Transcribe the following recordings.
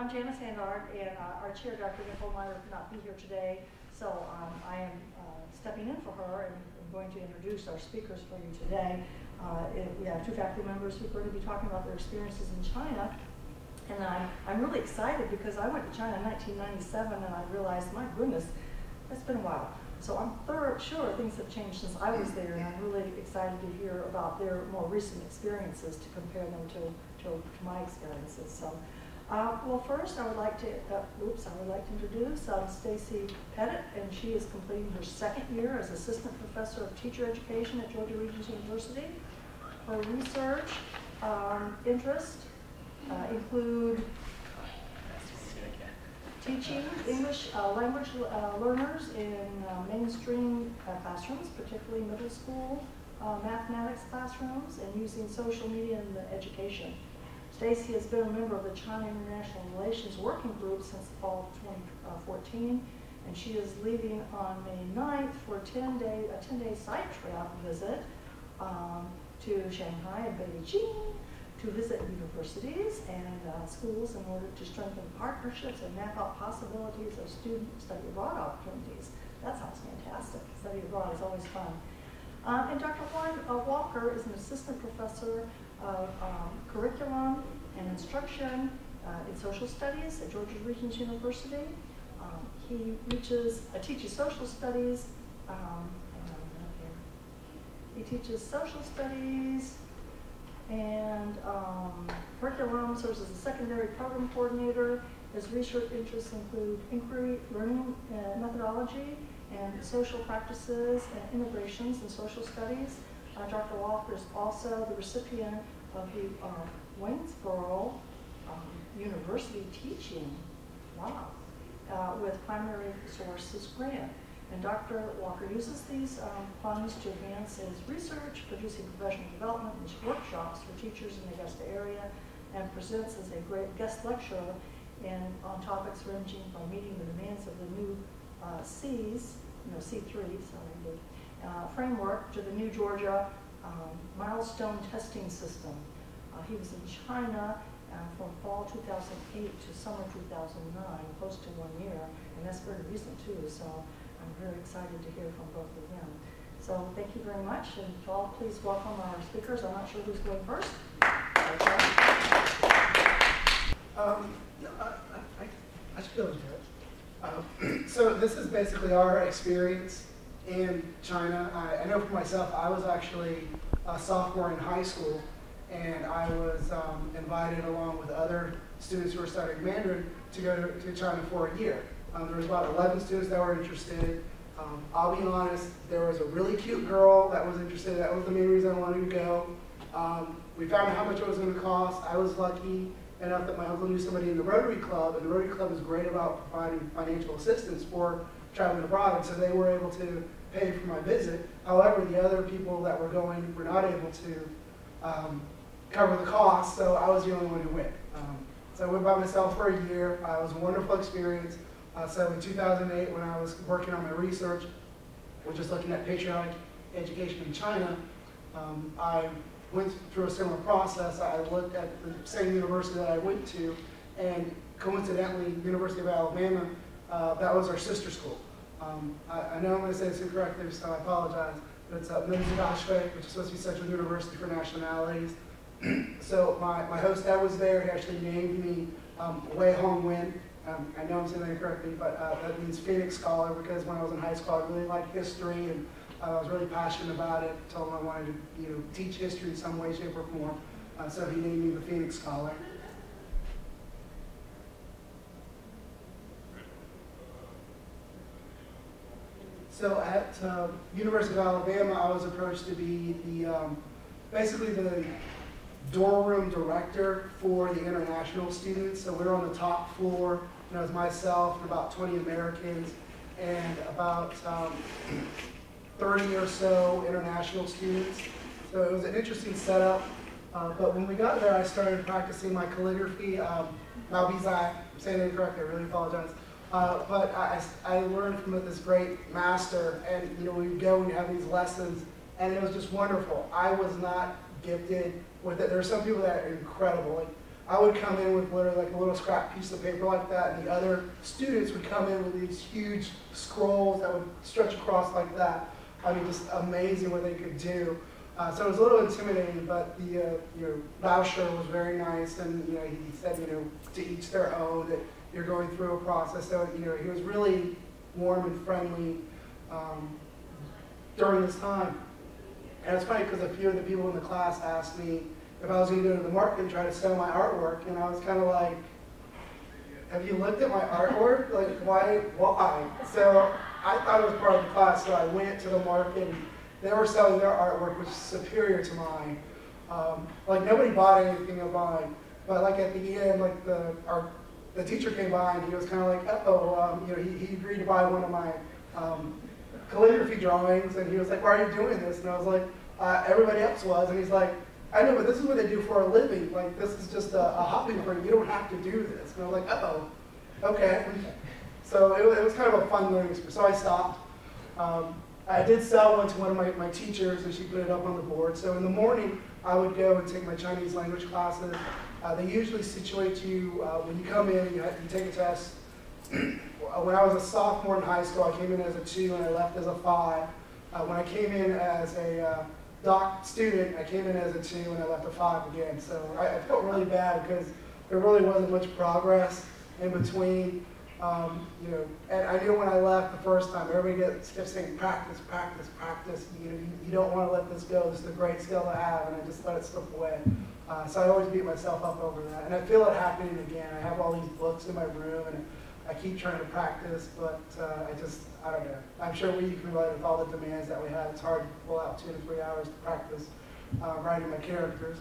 I'm Janice Handard, and our chair, Dr. Nicole Meyer, could not be here today, so I am stepping in for her, and I'm going to introduce our speakers for you today. We have two faculty members who are going to be talking about their experiences in China, and I'm really excited because I went to China in 1997, and I realized, my goodness, that's been a while. So I'm sure things have changed since I was there, and I'm really excited to hear about their more recent experiences to compare them to my experiences. So, well, first I would like to introduce Stacy Pettit, and she is completing her second year as Assistant Professor of Teacher Education at Georgia Regents University. Her research interests include teaching English language learners in mainstream classrooms, particularly middle school mathematics classrooms, and using social media in the education. Stacy has been a member of the China International Relations Working Group since the fall of 2014, and she is leaving on May 9th for a 10-day site trip visit to Shanghai and Beijing, to visit universities and schools in order to strengthen partnerships and map out possibilities of student study abroad opportunities. That sounds fantastic. Study abroad is always fun. And Dr. Juan Walker is an assistant professor of curriculum and instruction in social studies at Georgia Regents University. He teaches social studies. He teaches social studies and curriculum, serves as a secondary program coordinator. His research interests include inquiry, learning methodology, and social practices and integrations in social studies. Dr. Walker is also the recipient of the Waynesboro University Teaching, with Primary Sources Grant. And Dr. Walker uses these funds to advance his research, producing professional development and workshops for teachers in the Augusta area, and presents as a great guest lecturer on topics ranging from meeting the demands of the new C3 framework to the new Georgia milestone testing system. He was in China from fall 2008 to summer 2009, close to 1 year, and that's very recent too, so I'm very excited to hear from both of them. So thank you very much, and all please welcome our speakers. I'm not sure who's going first. I should be able to do it. So this is basically our experience in China. I know for myself, I was actually a sophomore in high school, and I was invited along with other students who were studying Mandarin to go to China for a year. There was about 11 students that were interested. I'll be honest, there was a really cute girl that was interested. That was the main reason I wanted to go. We found out how much it was going to cost. I was lucky enough that my uncle knew somebody in the Rotary Club, and the Rotary Club is great about providing financial assistance for traveling abroad, and so they were able to pay for my visit. However, the other people that were going were not able to cover the cost, so I was the only one who went. So I went by myself for a year. It was a wonderful experience. So in 2008, when I was working on my research, which was looking at patriotic education in China, I went through a similar process. I looked at the same university that I went to, and coincidentally, University of Alabama, that was our sister school. I know I'm going to say this incorrectly, so I apologize, but it's Münster, which is supposed to be Central University for Nationalities. So my host Ed was there. He actually named me Wei Hong Wen. I know I'm saying that incorrectly, but that means Phoenix Scholar, because when I was in high school, I really liked history, and I was really passionate about it. Told him I wanted to teach history in some way, shape, or form. So he named me the Phoenix Scholar. So at University of Alabama, I was approached to be basically the dorm room director for the international students. So we were on the top floor, and it was myself and about 20 Americans and about 30 or so international students. So it was an interesting setup. But when we got there, I started practicing my calligraphy. Malbizai, I'm saying it incorrectly, I really apologize. But I learned from this great master, and we would go and have these lessons, and it was just wonderful. I was not gifted with it. There are some people that are incredible. Like, I would come in with literally like a little scrap piece of paper like that, and the other students would come in with these huge scrolls that would stretch across like that. I mean, just amazing what they could do. So it was a little intimidating, but the voucher was very nice, and he said to each their own, that you're going through a process. So he was really warm and friendly during this time. And it's funny because a few of the people in the class asked me if I was going to go to the market and try to sell my artwork, and I was kind of like, have you looked at my artwork? Like, why? So I thought it was part of the class, so I went to the market, and they were selling their artwork, which is superior to mine. Like, nobody bought anything of mine, but like at the end, like the teacher came by, and he was kind of like, he agreed to buy one of my calligraphy drawings, and he was like, why are you doing this? And I was like, everybody else was, and he's like, I know, but this is what they do for a living. Like, this is just a hobby for you. You don't have to do this. And I was like, okay. So it was kind of a fun learning experience. So I stopped. I did sell one to one of my teachers, and she put it up on the board. So in the morning, I would go and take my Chinese language classes. They usually situate you, when you come in, you take a test. When I was a sophomore in high school, I came in as a 2 and I left as a 5. When I came in as a doc student, I came in as a 2 and I left a 5 again. So I felt really bad because there really wasn't much progress in between. And I knew when I left the first time, everybody kept saying, practice, practice, practice. You don't want to let this go. This is a great skill to have, and I just let it slip away. So I always beat myself up over that. And I feel it happening again. I have all these books in my room, and I keep trying to practice, but I don't know. I'm sure you can relate with all the demands that we have. It's hard to pull out 2 to 3 hours to practice writing my characters.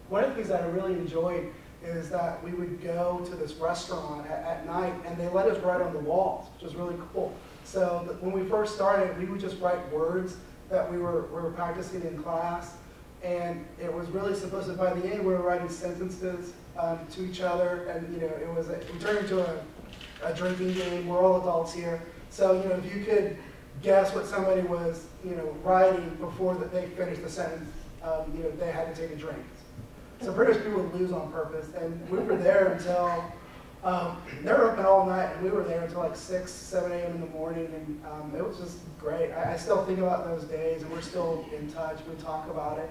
One of the things that I really enjoyed is that we would go to this restaurant at night, and they let us write on the walls, which was really cool. So when we first started, we would just write words that we were practicing in class, and it was really supposed to, by the end, we were writing sentences to each other, and it turned into a drinking game. We're all adults here, so if you could guess what somebody was writing before that they finished the sentence, they had to take a drink. So pretty much people would lose on purpose, and we were there until, they were open all night, and we were there until like 6, 7 a.m. in the morning, and it was just great. I still think about those days, and we're still in touch. We talk about it.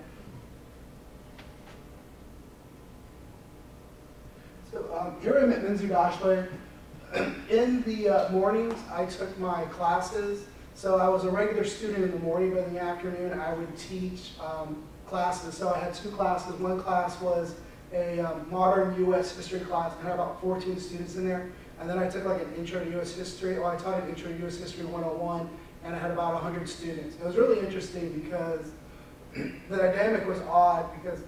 So here I'm at Minzu Daxue. In the mornings, I took my classes. So I was a regular student in the morning, but in the afternoon, I would teach classes. So I had 2 classes. One class was a modern U.S. history class. I had about 14 students in there. And then I took like an intro to U.S. history. Well, I taught an intro to U.S. history 101, and I had about 100 students. It was really interesting because the dynamic was odd, because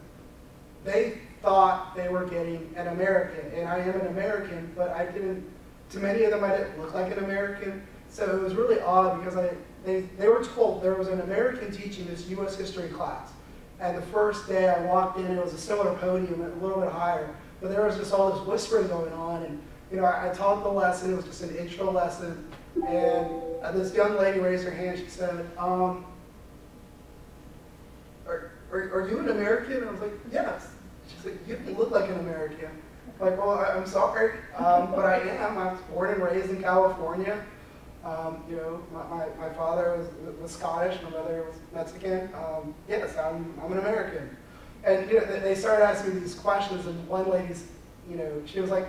they thought they were getting an American, and I am an American, but I didn't, to many of them I didn't look like an American. So it was really odd because they were told there was an American teaching this U.S. history class. And the first day I walked in, it was a similar podium, a little bit higher, but there was just all this whispering going on. And I taught the lesson. It was just an intro lesson, and this young lady raised her hand. She said, "Are you an American?" And I was like, "Yes." She said, "You don't look like an American." I'm like, "Well, I'm sorry, but I am. I was born and raised in California. My father was Scottish, my mother was Mexican. Yes, I'm an American." And they started asking me these questions, and one lady's, she was like,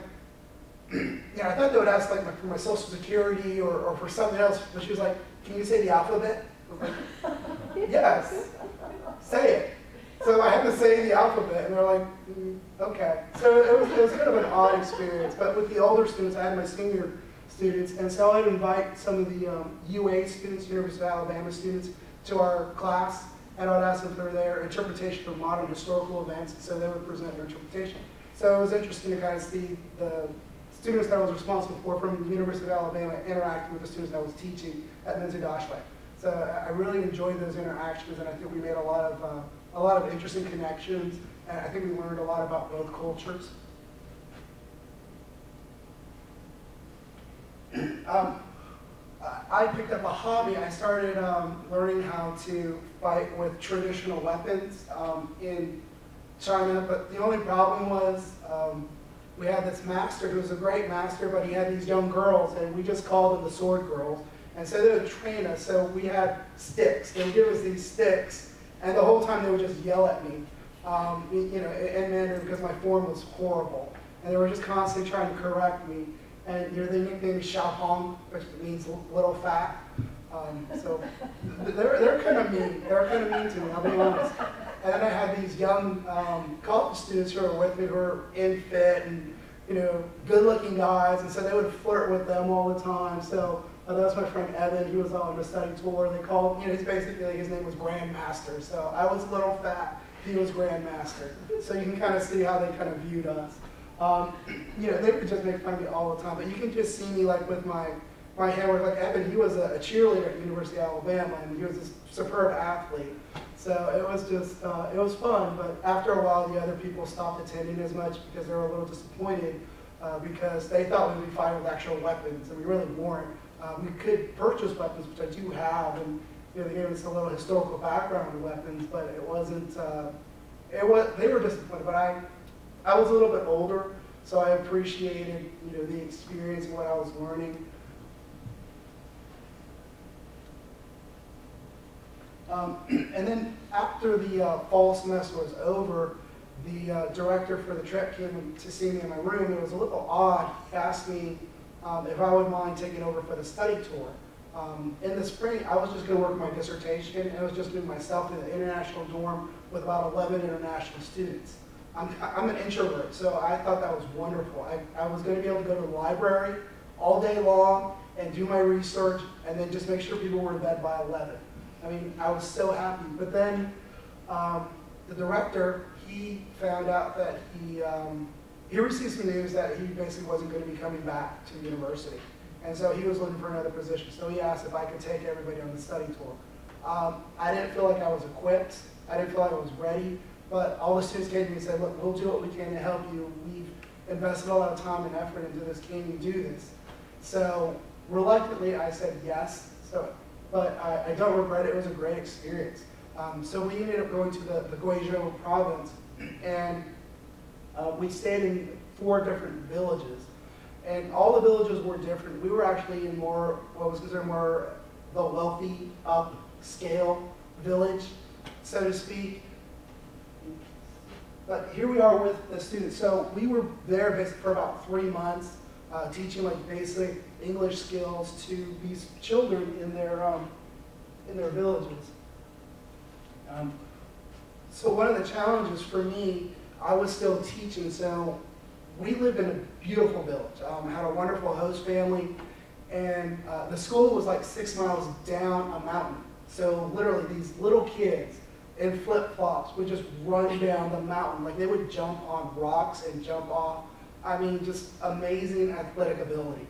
I thought they would ask like for my social security or for something else, but she was like, "Can you say the alphabet?" I was like, "Yes, say it." So I had to say the alphabet, and they're like, "Okay." So it was kind of an odd experience, but with the older students, I had my senior students, and so I'd invite some of the UA students, University of Alabama students, to our class, and I'd ask them for their interpretation of modern historical events, so they would present their interpretation. So it was interesting to kind of see the students that I was responsible for from the University of Alabama interacting with the students that I was teaching at Minzu Daxue. So I really enjoyed those interactions, and I think we made a lot of interesting connections, and I think we learned a lot about both cultures. I picked up a hobby. I started learning how to fight with traditional weapons in China, but the only problem was we had this master who was a great master, but he had these young girls, and we just called them the sword girls. And so they would train us. So we had sticks. They would give us these sticks, and the whole time they would just yell at me, you know, in Mandarin because my form was horrible, and they were just constantly trying to correct me. And you know, they nicknamed me Xiaopong, which means little fat. So they're kind of mean. They're kind of mean to me, I'll be honest. And then I had these young college students who were with me who were in fit and, you know, good-looking guys, and so they would flirt with them all the time. So that was my friend Evan. He was on a study tour. They called, you know, he's basically, his name was Grandmaster. So I was little fat. He was Grandmaster. So you can kind of see how they kind of viewed us. You know, they would just make fun of me all the time. But you can just see me like with my handwork. Like Evan, he was a cheerleader at University of Alabama, and he was this superb athlete. So it was just, it was fun. But after a while, the other people stopped attending as much because they were a little disappointed because they thought we would be fighting with actual weapons, and we really weren't. We could purchase weapons, which I do have, and you know, they gave us a little historical background of weapons, but it wasn't. They were disappointed, but I was a little bit older, so I appreciated, you know, the experience and what I was learning. And then after the fall semester was over, the director for the trip came to see me in my room. It was a little odd. He asked me if I would mind taking over for the study tour. In the spring, I was just going to work my dissertation, and I was just doing myself in the international dorm with about 11 international students. I'm an introvert, so I thought that was wonderful. I was going to be able to go to the library all day long and do my research, and then just make sure people were in bed by 11. I mean, I was so happy. But then the director, he found out that he received some news that he basically wasn't going to be coming back to the university. And so he was looking for another position. So he asked if I could take everybody on the study tour. I didn't feel like I was equipped. I didn't feel like I was ready. But all the students came to me and said, look, we'll do what we can to help you. We've invested a lot of time and effort into this. Can you do this? So reluctantly, I said yes. But I don't regret it. It was a great experience. So we ended up going to the Guizhou province, and we stayed in 4 different villages. And all the villages were different. We were actually in more, what was considered more the wealthy, upscale village, so to speak. But here we are with the students. So we were there basically for about 3 months, teaching like basic English skills to these children in their villages. So one of the challenges for me, I was still teaching, so we lived in a beautiful village, had a wonderful host family, and the school was like 6 miles down a mountain. So literally these little kids in flip-flops would just run down the mountain. Like they would jump on rocks and jump off. I mean, just amazing athletic ability.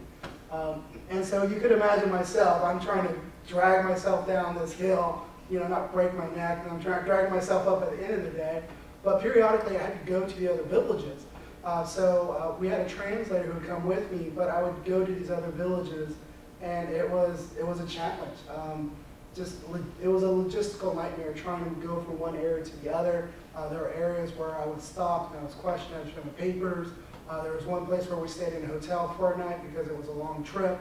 And so you could imagine myself, I'm trying to drag myself down this hill, you know, not break my neck, and I'm trying to drag myself up at the end of the day. But periodically I had to go to the other villages. So we had a translator who would come with me, but I would go to these other villages, and it was a challenge. It was a logistical nightmare trying to go from one area to the other. There were areas where I would stop and I was questioned, I was showing the papers. There was one place where we stayed in a hotel for a night because it was a long trip,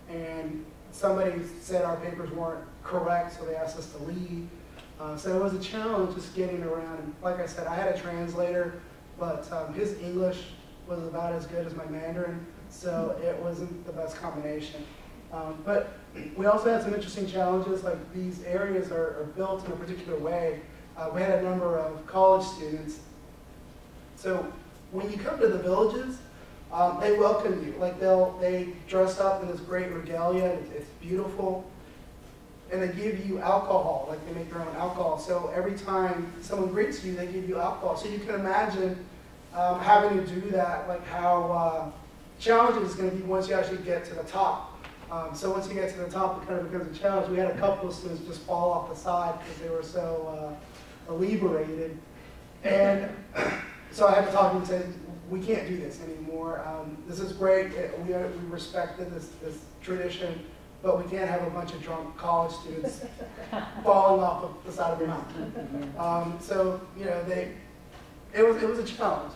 and somebody said our papers weren't correct, so they asked us to leave. So it was a challenge just getting around. And like I said, I had a translator, but his English was about as good as my Mandarin, so it wasn't the best combination. But we also had some interesting challenges, like these areas are built in a particular way. We had a number of college students. So when you come to the villages, they welcome you. Like they dress up in this great regalia, it's beautiful. And they give you alcohol, like they make their own alcohol. So every time someone greets you, they give you alcohol. So you can imagine having to do that, like how challenging it's going to be once you actually get to the top. So once you get to the top, it kind of becomes a challenge. We had a couple of students just fall off the side because they were so inebriated. And so I had to talk to them and say, we can't do this anymore. This is great. We respected this tradition, but we can't have a bunch of drunk college students falling off of the side of the mountain. So, you know, it was a challenge.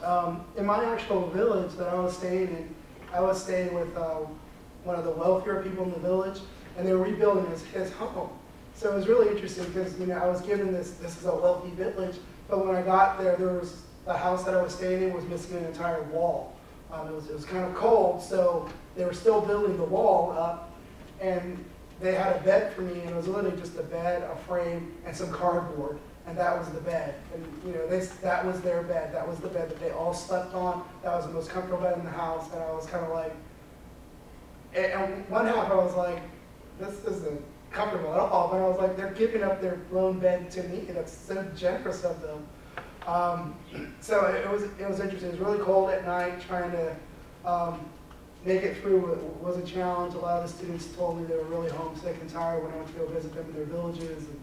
In my actual village that I was staying in, I was staying with one of the wealthier people in the village, and they were rebuilding his home. So it was really interesting because, you know, I was given this is a wealthy village, but when I got there, the house that I was staying in was missing an entire wall. It was kind of cold, so they were still building the wall up, and they had a bed for me, and it was literally just a bed, a frame, and some cardboard, and that was the bed. And you know, that was their bed. That was the bed that they all slept on. That was the most comfortable bed in the house, and I was kind of like, and one half I was like, this isn't comfortable at all, but I was like, they're giving up their lone bed to me. That's so generous of them. So it was interesting. It was really cold at night. Trying to make it through was a challenge. A lot of the students told me they were really homesick and tired when I went to go visit them in their villages. And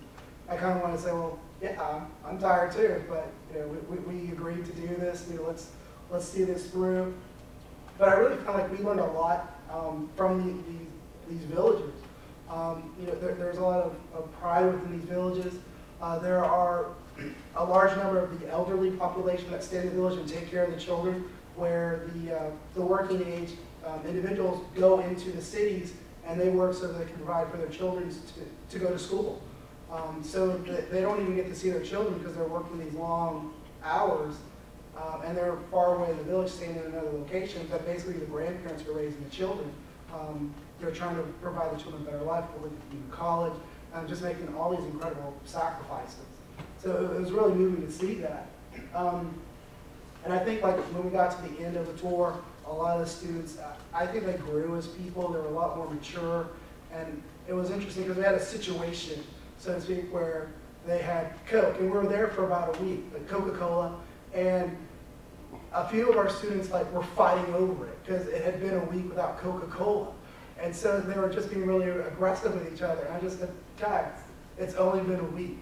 I kind of wanted to say, well, yeah, I'm tired too, but you know, we agreed to do this. You know, let's see this through. But I really felt like we learned a lot from these villagers. You know, there's a lot of pride within these villages. There are a large number of the elderly population that stay in the village and take care of the children, where the working age individuals go into the cities and they work so that they can provide for their children to go to school. So they don't even get to see their children because they're working these long hours, and they're far away in the village, staying in another location. But basically, the grandparents are raising the children. They're trying to provide the children a better life, going to college, and just making all these incredible sacrifices. So it was really moving to see that. And I think like when we got to the end of the tour, a lot of the students, I think they grew as people. They were a lot more mature. And it was interesting because we had a situation, so to speak, where they had Coke. And we were there for about a week, like Coca-Cola. And a few of our students were fighting over it because it had been a week without Coca-Cola. And so they were just being really aggressive with each other. And I just said, guys, it's only been a week.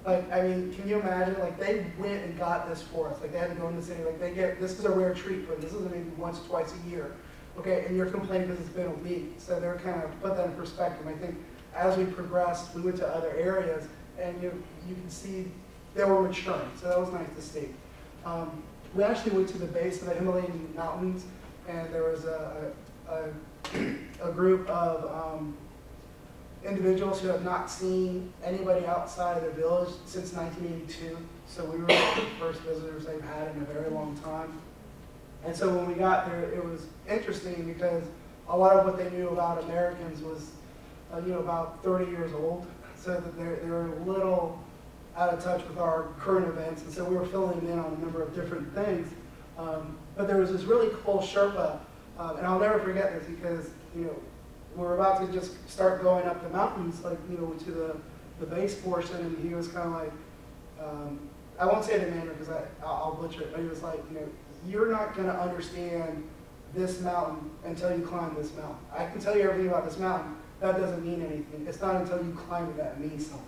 Like, I mean, can you imagine? Like, they went and got this for us. Like, they had to go in the city. Like, this is a rare treat for them. This isn't maybe once or twice a year. Okay, and you're complaining because it's been a week. So they're kind of put that in perspective. I think as we progressed, we went to other areas, and you can see they were maturing. So that was nice to see. We actually went to the base of the Himalayan mountains, and there was a group of individuals who have not seen anybody outside of their village since 1982. So we were the first visitors they've had in a very long time. And so when we got there, it was interesting because a lot of what they knew about Americans was, about 30 years old. So that they were a little out of touch with our current events. And so we were filling them in on a number of different things. But there was this really cool Sherpa, and I'll never forget this because, we're about to just start going up the mountains, to the base portion, and he was kind of like, I won't say it in Mandarin because I'll butcher it, but he was like, you're not going to understand this mountain until you climb this mountain. I can tell you everything about this mountain. That doesn't mean anything. It's not until you climb it that it means something.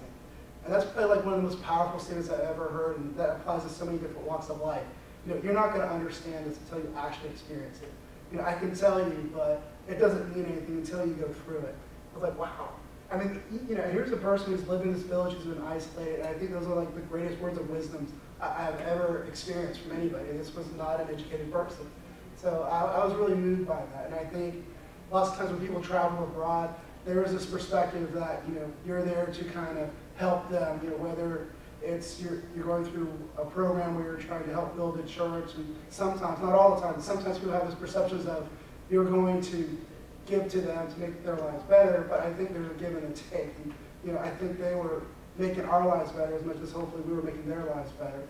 And that's probably like one of the most powerful statements I've ever heard, and that applies to so many different walks of life. You're not going to understand this until you actually experience it. I can tell you, but it doesn't mean anything until you go through it. I was like, wow. I mean, here's a person who's lived in this village, who's been isolated, and I think those are like the greatest words of wisdom I have ever experienced from anybody. This was not an educated person. So I was really moved by that. And I think lots of times when people travel abroad, there is this perspective that, you're there to kind of help them, whether it's you're going through a program where you're trying to help build a church, and sometimes, not all the time, sometimes people have these perceptions of you're going to give to them to make their lives better, but I think there's a give and a take. And, I think they were making our lives better as much as hopefully we were making their lives better.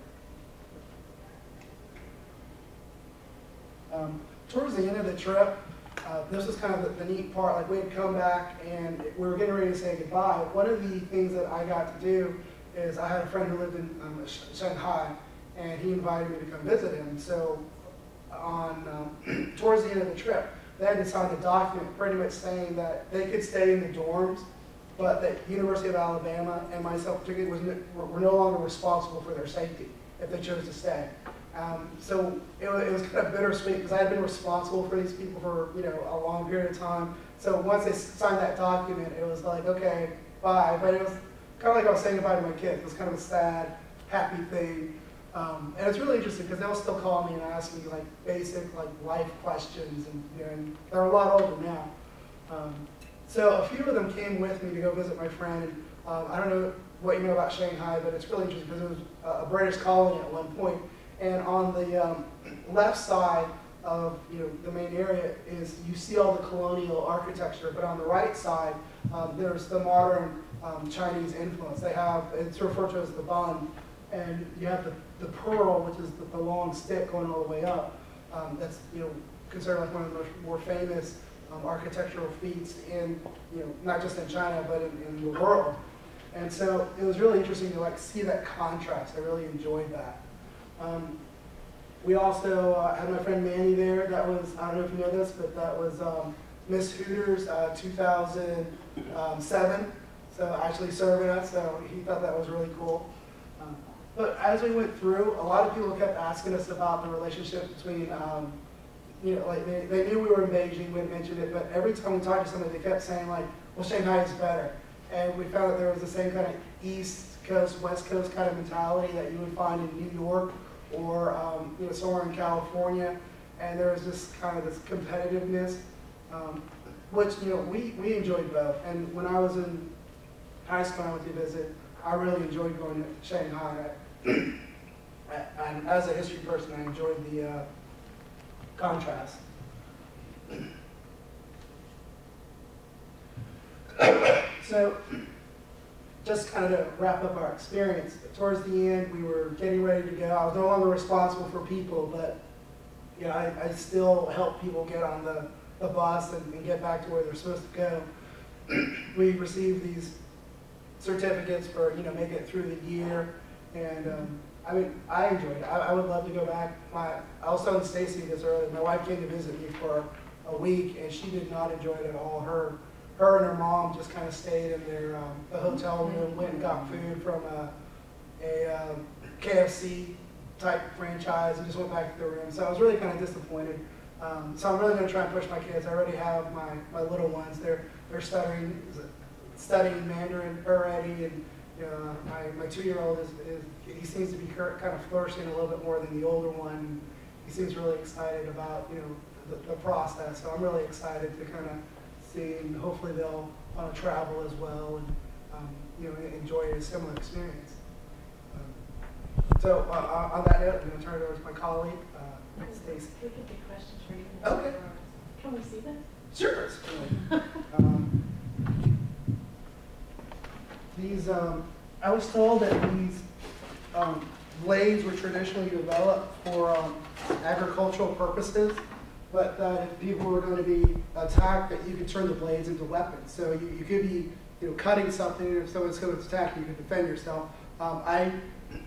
Towards the end of the trip, this was kind of the neat part. Like, we had come back and we were getting ready to say goodbye. One of the things that I got to do is I had a friend who lived in Shanghai, and he invited me to come visit him. So towards the end of the trip, they had to sign a document pretty much saying that they could stay in the dorms, but that University of Alabama and myself particularly were no longer responsible for their safety if they chose to stay. So it was kind of bittersweet because I had been responsible for these people for a long period of time. So once they signed that document, it was like, okay, bye. But it was kind of like I was saying goodbye to my kids. It was kind of a sad, happy thing. And it's really interesting because they'll still call me and ask me like basic like life questions, and, you know, and they're a lot older now. So a few of them came with me to go visit my friend. And, I don't know what you know about Shanghai, but it's really interesting because it was a British colony at one point. And on the left side of, you know, the main area is you see all the colonial architecture, but on the right side there's the modern Chinese influence. They have, it's referred to as the bun, and you have the pearl, which is the long stick going all the way up. That's, you know, considered like one of the more famous architectural feats in, you know, not just in China but in the world. And so it was really interesting to like see that contrast. I really enjoyed that. We also had my friend Manny there. That was, I don't know if you know this, but that was Miss Hooters 2007. So actually serving us, so he thought that was really cool. But as we went through, a lot of people kept asking us about the relationship between, you know, like they knew we were in Beijing, we had mentioned it, but every time we talked to somebody, they kept saying like, well, Shanghai is better. And we found that there was the same kind of East Coast, West Coast kind of mentality that you would find in New York or you know, somewhere in California. And there was just kind of this competitiveness, which, you know, we enjoyed both. And when I was in high school, I went to visit, I really enjoyed going to Shanghai. As a history person, I enjoyed the contrast. So, just kind of to wrap up our experience, towards the end, we were getting ready to go. I was no longer responsible for people, but, you know, I still help people get on the bus and get back to where they're supposed to go. We received these certificates for, you know, making it through the year, and I mean, I enjoyed it. I would love to go back. I was telling Stacy this earlier. My wife came to visit me for a week, and she did not enjoy it at all. Her and her mom just kind of stayed in their the hotel room, went and got food from a KFC type franchise, and just went back to their room. So I was really kind of disappointed. So I'm really going to try and push my kids. I already have my little ones. They're studying Mandarin already, and my 2-year-old he seems to be kind of flourishing a little bit more than the older one. He seems really excited about, you know, the process. So I'm really excited to kind of see, and hopefully they'll want to travel as well, and you know, enjoy a similar experience. So on that note, I'm going to turn it over to my colleague, Stacy. We could get questions for you. Okay. Can we see them? Sure. These, I was told that these blades were traditionally developed for agricultural purposes, but that if people were going to be attacked, that you could turn the blades into weapons. So you could be, you know, cutting something, and if someone's going to attack you, you could defend yourself. I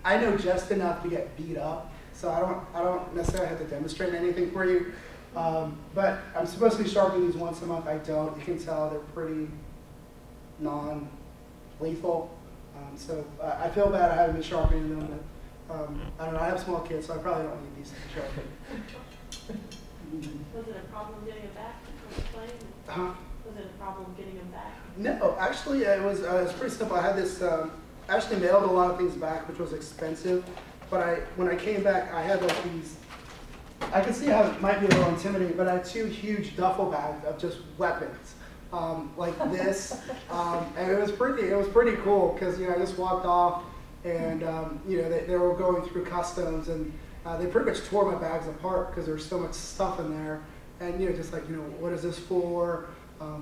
know just enough to get beat up, so I don't necessarily have to demonstrate anything for you. But I'm supposed to be sharpening these once a month. I don't. You can tell they're pretty non-lethal. So I feel bad I haven't been sharpening them. But, I don't know. I have small kids, so I probably don't need these to be sharpened. Was it a problem getting it back from the plane? Was it a problem getting them back? No, actually, it was pretty simple. I had this. Actually mailed a lot of things back, which was expensive. But when I came back, I had like these. I could see how it might be a little intimidating, but I had 2 huge duffel bags of just weapons, like this, and it was pretty cool because, you know, I just walked off, and you know, they were going through customs, and they pretty much tore my bags apart because there was so much stuff in there, and, you know, just like, you know, what is this for?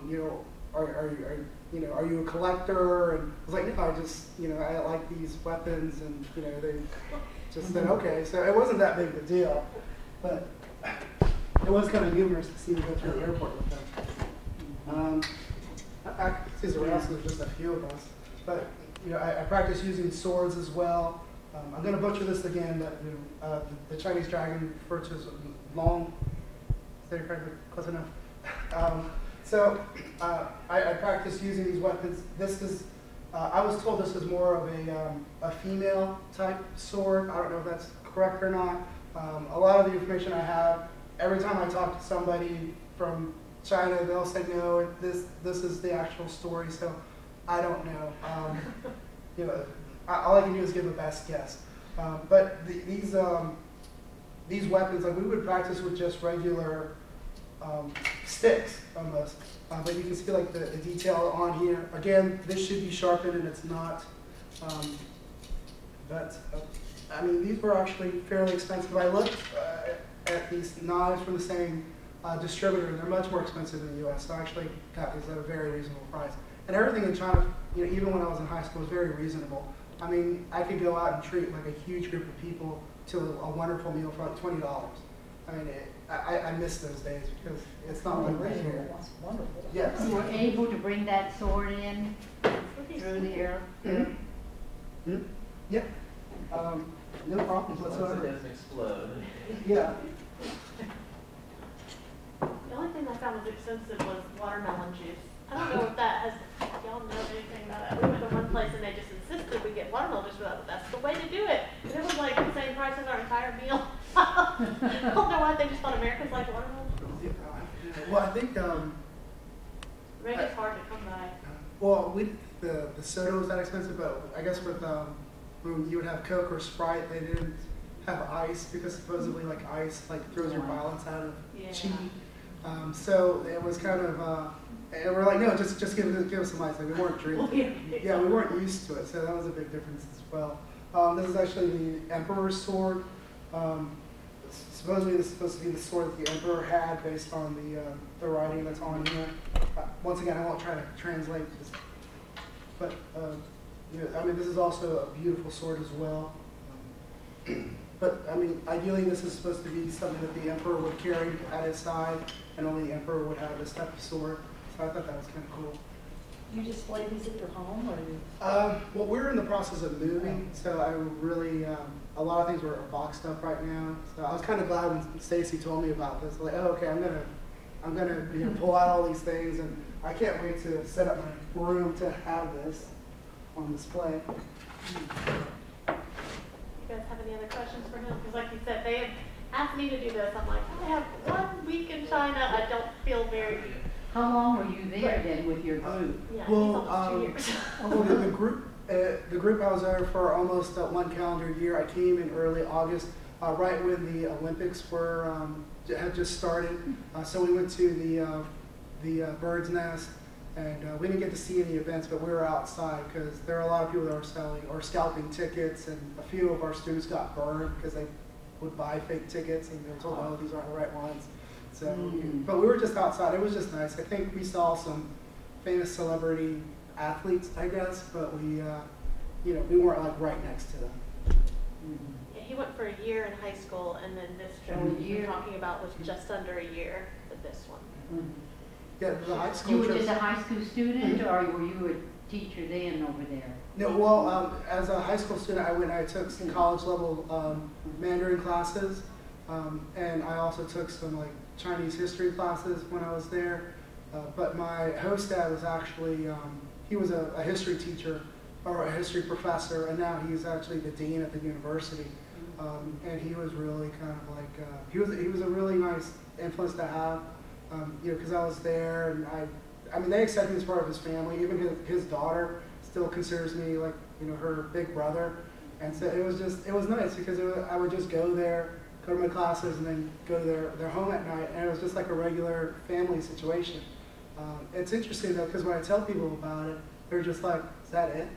You know, are you a collector? And I was like, no, I just, you know, I like these weapons, and, you know, they just said okay, so it wasn't that big of a deal. But it was kind of humorous to see me go through the airport with them. Cesar Rouse, there's just a few of us. But, you know, I practice using swords as well. I'm going to butcher this again, but, you know, the Chinese dragon referred to as long. Is that correctly? Close enough. So I practice using these weapons. This is, I was told this is more of a female type sword. I don't know if that's correct or not. A lot of the information I have, every time I talk to somebody from China, they'll say, no, this is the actual story, so I don't know. You know, all I can do is give a best guess. But these weapons, like we would practice with just regular sticks almost. But you can see like the detail on here. Again, this should be sharpened and it's not. I mean, these were actually fairly expensive. I looked at these knives from the same distributor, and they're much more expensive in the US. So I actually got these at a very reasonable price. And everything in China, you know, even when I was in high school, was very reasonable. I mean, I could go out and treat like a huge group of people to a wonderful meal for like $20. I mean, I miss those days because it's not like right here. That's wonderful. Yes. You were able to bring that sword in through the air? Mm-hmm. Yeah. No problems Once it whatsoever. doesn't explode. Yeah. The only thing I found was expensive was watermelon juice. I don't know if that has, y'all know anything about that. We went to one place and they just insisted we get watermelon juice for that, but that's the way to do it. And it was like the same price as our entire meal. I don't know why they just thought Americans like watermelon. Well, I think, Reagan's hard to come by. well, the soda was that expensive, but I guess with, when you would have Coke or Sprite, they didn't have ice because supposedly like ice like throws your balance out of Yeah. chi. So it was kind of, and we're like, no, just give us some ice. Like we weren't drinking. Yeah, we weren't used to it, so that was a big difference as well. This is actually the Emperor's sword. Supposedly this is supposed to be the sword that the Emperor had based on the writing that's on here. Once again, I won't try to translate this, but you know, I mean, this is also a beautiful sword as well. But I mean, ideally, this is supposed to be something that the Emperor would carry at his side, and only the Emperor would have this type of sword. So I thought that was kind of cool. You display these at your home, or you? Well, we're in the process of moving, so I really, a lot of things were boxed up right now. So I was kind of glad when Stacy told me about this. Like, oh, okay, I'm gonna you know, pull out all these things, and I can't wait to set up my room to have this on display. You guys have any other questions for him? Because like you said, they have asked me to do this. I'm like, I have 1 week in China. I don't feel very, How long were you there then with your group? yeah, Well, it's almost 2 years. Well, the group I was there for almost 1 calendar year. I came in early August, right when the Olympics were had just started. So we went to the Bird's Nest, and we didn't get to see any events, but we were outside because there are a lot of people that were selling or scalping tickets, and a few of our students got burned because they would buy fake tickets and they were told, oh, these aren't the right ones. So, but we were just outside. It was just nice. I think we saw some famous celebrity athletes, I guess, but we, you know, we weren't like right next to them. Yeah, he went for a year in high school, and then this trip Oh, a you're year. talking about was just under a year for this one. Yeah, the high You school were trips. just a high school student, or were you a teacher then over there? No, well, as a high school student, I took some college level Mandarin classes, and I also took some like Chinese history classes when I was there. But my host dad was actually, he was a history teacher or a history professor, and now he's actually the dean at the university. And he was really kind of like, he was a really nice influence to have, you know, because I was there, and I mean, they accepted me as part of his family. Even his daughter still considers me like, you know, her big brother. And so it was nice because I would just go there, go to my classes, and then go to their home at night, and it was just like a regular family situation. It's interesting though, because when I tell people about it, they're just like, is that it?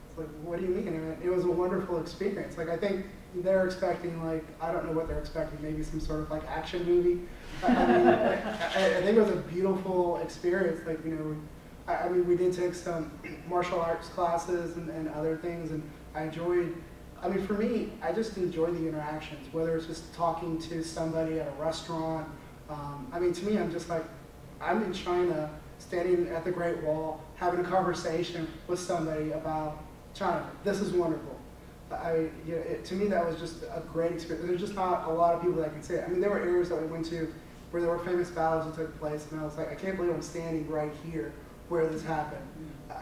It's like, what do you mean? And it was a wonderful experience. Like, I think they're expecting, like, I don't know what they're expecting, maybe some sort of like action movie. I mean, I think it was a beautiful experience. Like, you know, I mean, we did take some martial arts classes and other things, and I enjoyed, I mean, for me, I just enjoy the interactions, whether it's just talking to somebody at a restaurant. I mean, to me, I'm just like, I'm in China, standing at the Great Wall, having a conversation with somebody about China. This is wonderful. You know, to me, that was just a great experience. There's just not a lot of people that can say it. I mean, there were areas that we went to where there were famous battles that took place, and I was like, I can't believe I'm standing right here where this happened.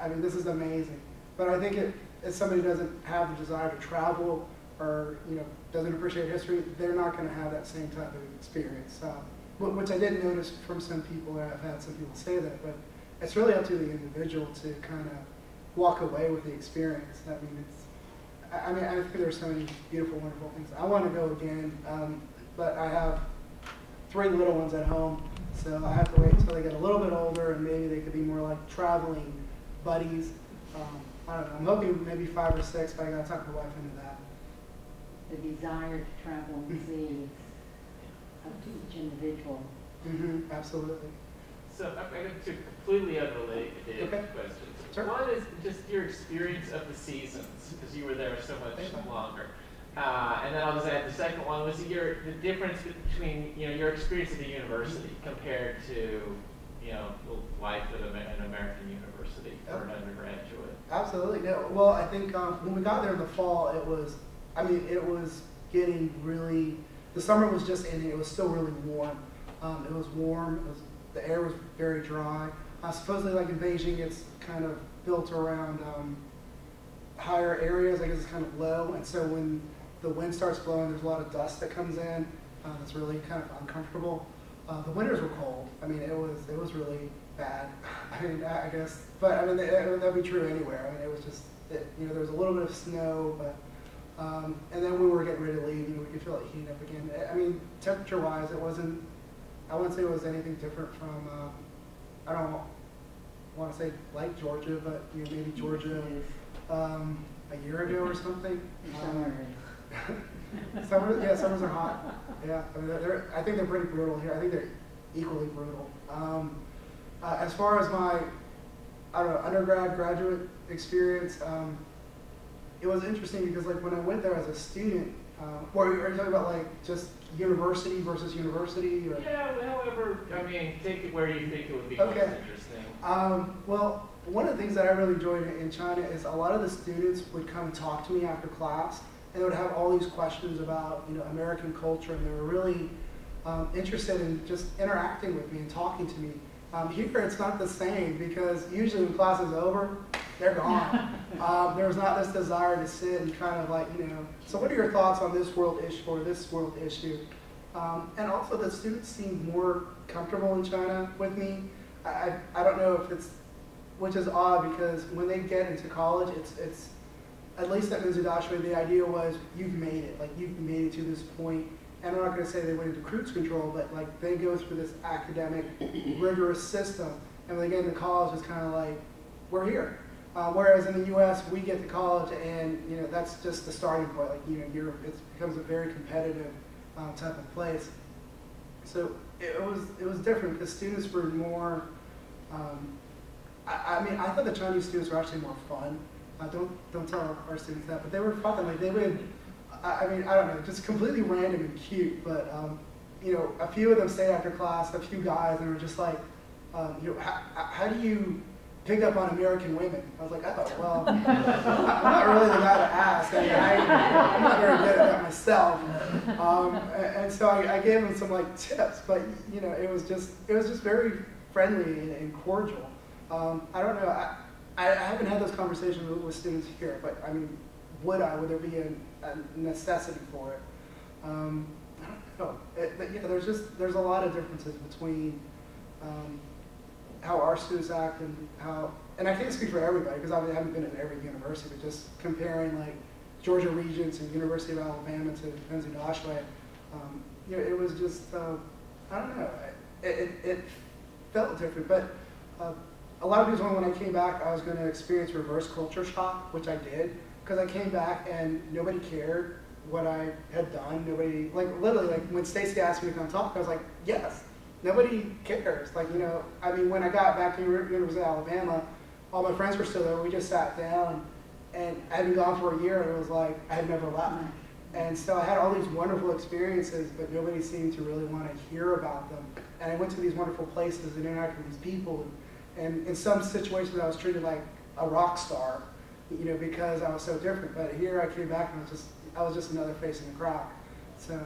I mean, this is amazing. But I think if somebody doesn't have the desire to travel or, you know, doesn't appreciate history, they're not going to have that same type of experience. Which I did notice from some people, I've had some people say that, but it's really up to the individual to kind of walk away with the experience. I mean, I mean, I think there's so many beautiful, wonderful things. I want to go again, but I have 3 little ones at home, so I have to wait until they get a little bit older, and maybe they could be more like traveling buddies. I don't know. I'm hoping maybe 5 or 6, but I got to talk my wife into that. The desire to travel and see is up to each individual. Absolutely. So I have 2 completely unrelated questions. Sure. One is just your experience of the seasons, because you were there so much longer. And then I'll just add the second one was the difference between your experience at the university compared to the life at an American university for an undergraduate. Absolutely. No, well, I think when we got there in the fall, it was getting really. The summer was just ending. It was still really warm. It was warm. The air was very dry. Supposedly, like in Beijing, it's kind of built around higher areas. I guess it's kind of low, and so when the wind starts blowing, there's a lot of dust that comes in. That's really kind of uncomfortable. The winters were cold. I mean, it was really bad. I mean, I guess, but I mean, that'd be true anywhere. I mean, it was just, there was a little bit of snow, but, and then when we were getting ready to leave, we could feel it heating up again. I mean, temperature-wise, I wouldn't say it was anything different from, I don't want to say like Georgia, but maybe Georgia a year ago or something. Summers are hot. Yeah, I mean, I think they're pretty brutal here. I think they're equally brutal. As far as my, graduate experience, it was interesting because like when I went there as a student, are you talking about like just university versus university? Or? Yeah, however, I mean, take it where you think it would be Okay. most interesting. Well, one of the things that I really enjoyed in China is a lot of the students would come and talk to me after class, and they would have all these questions about American culture, and they were really interested in just interacting with me and talking to me. Here it's not the same because usually when class is over, they're gone. There's not this desire to sit and kind of like, so what are your thoughts on this world issue or this world issue? And also the students seem more comfortable in China with me. I don't know if it's, which is odd because when they get into college, it's at least at Minzu Dashway, the idea was you've made it, like you've made it to this point. And I'm not going to say they went into cruise control, but like they go through this academic, rigorous system, and when they get into college, it's kind of like we're here. Whereas in the U.S., we get to college, and that's just the starting point. Like it becomes a very competitive type of place. So it was different because students were more. I mean, I thought the Chinese students were actually more fun. Don't tell our students that, but they were fun. Like they would. I mean, I don't know, just completely random and cute, but, a few of them stayed after class, a few guys, and were just like, how do you pick up on American women? I was like, oh, well, I'm not really the guy to ask. I mean, I'm not very good at that myself. And so I gave them some, like, tips, but, it was just very friendly and cordial. I don't know, I haven't had those conversations with students here, but, I mean, would there be a necessity for it? I don't know. There's a lot of differences between how our students act and I can't speak for everybody because I haven't been at every university, but just comparing like Georgia Regents and University of Alabama to Minzu Dashway, it was just, I don't know, it felt different, but a lot of people told me when I came back I was going to experience reverse culture shock, which I did. Because I came back and nobody cared what I had done. Nobody, like literally, like when Stacy asked me to come talk, I was like, yes. Nobody cares. Like, I mean, when I got back to University of Alabama, all my friends were still there. We just sat down, and I had been gone for a year, and it was like I had never left. And so I had all these wonderful experiences, but nobody seemed to really want to hear about them. And I went to these wonderful places and interacted with these people. And in some situations, I was treated like a rock star. Because I was so different. But here I came back and I was just another face in the crowd. So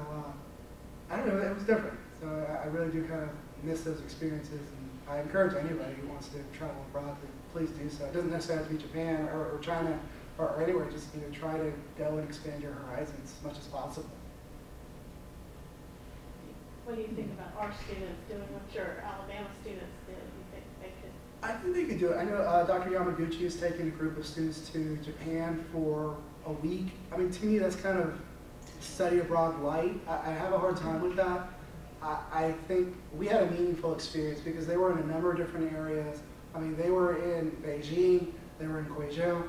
I don't know, it was different. So I really do kind of miss those experiences. And I encourage anybody who wants to travel abroad to please do so. It doesn't necessarily have to be Japan or China or anywhere. Just try to go and expand your horizons as much as possible. What do you think about our students doing what your Alabama students did? Do you think they could? I think they could do it. I know Dr. Yamaguchi is taking a group of students to Japan for a week. I mean, to me, that's kind of study abroad light. I have a hard time with that. I think we had a meaningful experience because they were in a number of different areas. I mean, they were in Beijing, they were in Guizhou.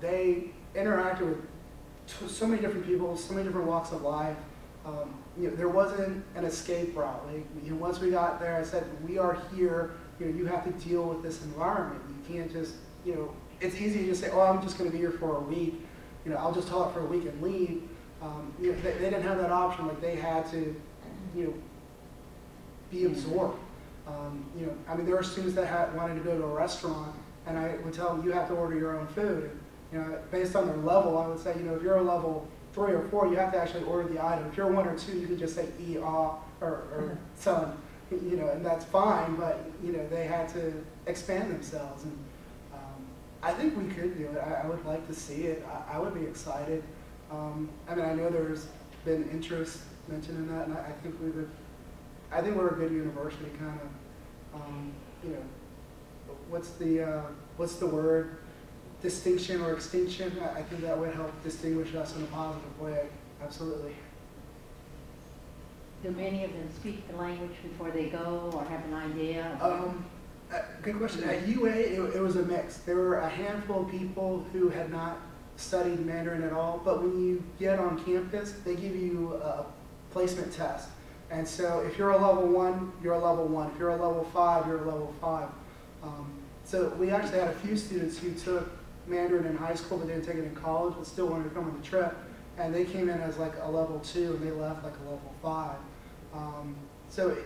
They interacted with so many different people, so many different walks of life. You know, there wasn't an escape route. Like, you know, once we got there, I said, we are here. You know, you have to deal with this environment. You can't just, you know, it's easy to just say, oh, I'm just going to be here for a week. You know, I'll just talk for a week and leave. You know, they didn't have that option. Like, they had to, you know, be absorbed. You know, I mean, there were students that wanted to go to a restaurant, and I would tell them, you have to order your own food. And, you know, based on their level, I would say, you know, if you're a level 3 or 4, you have to actually order the item. If you're 1 or 2, you can just say or son, you know, and that's fine. But you know, they had to expand themselves, and I think we could do it. I would like to see it. I would be excited. I mean, I know there's been interest mentioned in that, and I think we would. I think we're a good university, kind of. You know, what's the word? Distinction or extinction? I think that would help distinguish us in a positive way. Absolutely. Do many of them speak the language before they go, or have an idea? Good question. At UA, it was a mix. There were a handful of people who had not studied Mandarin at all, but when you get on campus, they give you a placement test. And so if you're a level 1, you're a level 1. If you're a level 5, you're a level 5. So we actually had a few students who took Mandarin in high school but didn't take it in college, but still wanted to come on the trip. And they came in as like a level 2 and they left like a level 5. So